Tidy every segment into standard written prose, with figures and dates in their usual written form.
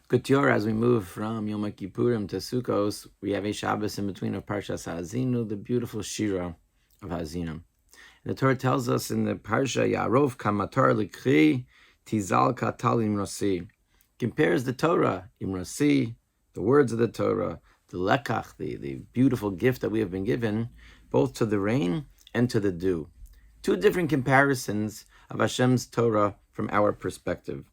Couture, as we move from Yom Kippurim to Sukkos, we have a Shabbos in between of Parshas Ha'azinu, the beautiful Shira of Ha'azinu. And the Torah tells us in the Parsha, Yarov kamatar likri tizal katal imrosi. Compares the Torah, imrosi, the words of the Torah, the lekach, the beautiful gift that we have been given, both to the rain and to the dew. Two different comparisons of Hashem's Torah from our perspective.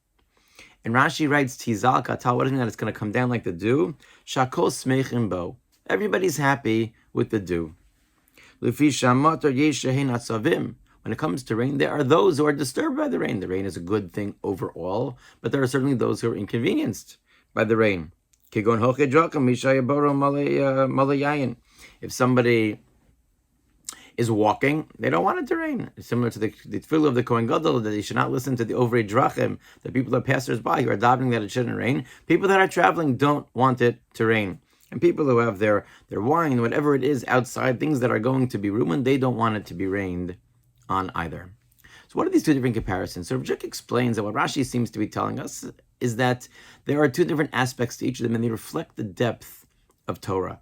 And Rashi writes, Tizal katal, what does it mean that it's going to come down like the dew? Shakos smeichim bo. Everybody's happy with the dew. Lufi shamator yeshehin atzavim. When it comes to rain, there are those who are disturbed by the rain. The rain is a good thing overall, but there are certainly those who are inconvenienced by the rain. Kigon hochedrakam mishayaboro malayayin. If somebody is walking, they don't want it to rain. It's similar to the tefillah of the Kohen Gadol, that they should not listen to the overei drachim, the people that are passers-by who are davening that it shouldn't rain. People that are traveling don't want it to rain. And people who have their wine, whatever it is outside, things that are going to be ruined, they don't want it to be rained on either. So what are these two different comparisons? So Rav explains that what Rashi seems to be telling us is that there are two different aspects to each of them, and they reflect the depth of Torah.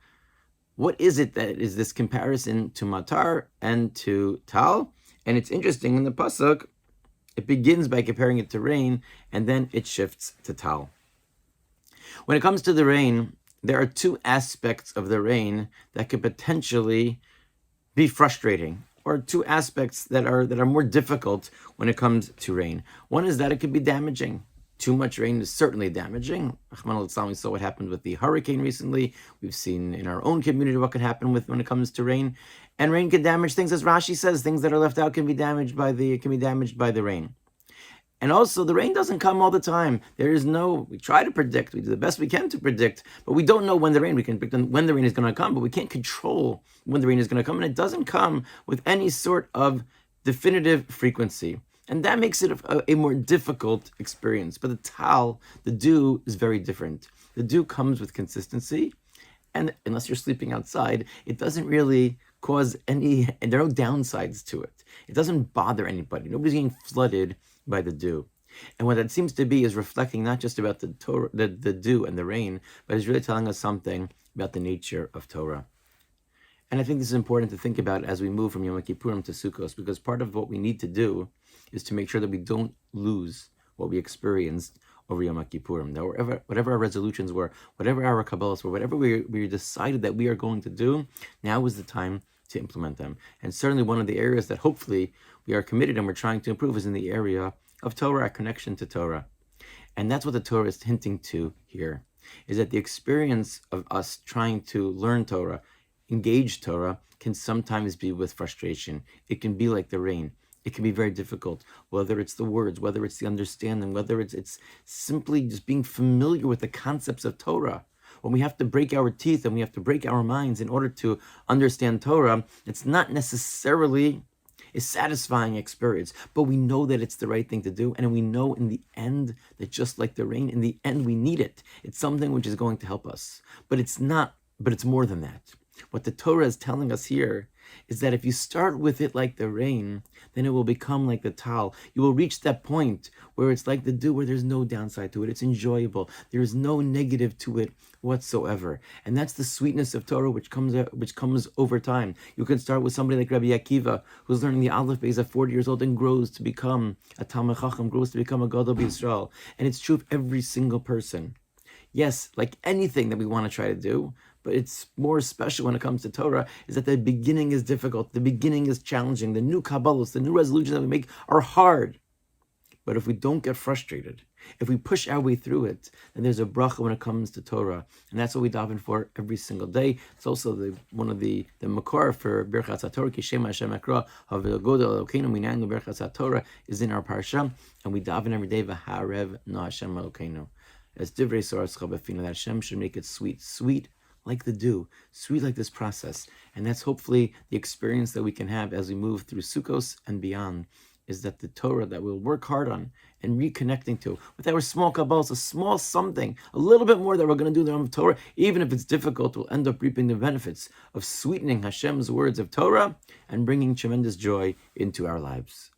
What is it that is this comparison to matar and to tal? And it's interesting, in the pasuk, it begins by comparing it to rain, and then it shifts to tal. When it comes to the rain, there are two aspects of the rain that could potentially be frustrating, or two aspects that are more difficult when it comes to rain. One is that it could be damaging. Too much rain is certainly damaging. We saw what happened with the hurricane recently. We've seen in our own community what can happen when it comes to rain. And rain can damage things, as Rashi says, things that are left out can be damaged by the rain. And also, the rain doesn't come all the time. We try to predict, we do the best we can to predict, but we don't know when the rain, we can predict when the rain is going to come, but we can't control when the rain is going to come, and it doesn't come with any sort of definitive frequency. And that makes it a more difficult experience. But the dew, is very different. The dew comes with consistency, and unless you're sleeping outside, it doesn't really cause and there are no downsides to it. It doesn't bother anybody. Nobody's getting flooded by the dew. And what that seems to be is reflecting not just about the Torah, the dew and the rain, but is really telling us something about the nature of Torah. And I think this is important to think about as we move from Yom Kippurim to Sukkos, because part of what we need to do is to make sure that we don't lose what we experienced over Yom Kippurim. That whatever our resolutions were, whatever our Kabbalas were, whatever we decided that we are going to do, now is the time to implement them. And certainly one of the areas that hopefully we are committed and we're trying to improve is in the area of Torah, our connection to Torah. And that's what the Torah is hinting to here, is that the experience of us trying to learn Torah, engage Torah, can sometimes be with frustration. It can be like the rain. It can be very difficult, whether it's the words, whether it's the understanding, whether it's simply just being familiar with the concepts of Torah. When we have to break our teeth and we have to break our minds in order to understand Torah, it's not necessarily a satisfying experience, but we know that it's the right thing to do, and we know in the end that just like the rain, in the end we need it. It's something which is going to help us, but it's more than that. What the Torah is telling us here is that if you start with it like the rain, then it will become like the tal. You will reach that point where it's like the dew, where there's no downside to it. It's enjoyable. There is no negative to it whatsoever. And that's the sweetness of Torah, which comes over time. You can start with somebody like Rabbi Akiva, who's learning the Aleph Beis at 40 years old and grows to become a Talmid Chacham, grows to become a Gadol B'Yisrael. And it's true of every single person. Yes, like anything that we want to try to do, but it's more special when it comes to Torah, is that the beginning is difficult, the beginning is challenging, the new Kabbalos, the new resolutions that we make are hard. But if we don't get frustrated, if we push our way through it, then there's a bracha when it comes to Torah. And that's what we daven for every single day. It's also one of the makor for Birchas HaTorah, Kishem Hashem Ekra, Havel Godel Elokeinu Minanu Birchas HaTorah, is in our parsha, and we daven every day, V'harev no Hashem Elokeinu. As Divrei Soras Chabafina, that Hashem should make it sweet like the dew, sweet like this process. And that's hopefully the experience that we can have as we move through Sukkos and beyond, is that the Torah that we'll work hard on and reconnecting to, with our small Kabbalas, a small something, a little bit more that we're going to do in the Torah, even if it's difficult, we'll end up reaping the benefits of sweetening Hashem's words of Torah and bringing tremendous joy into our lives.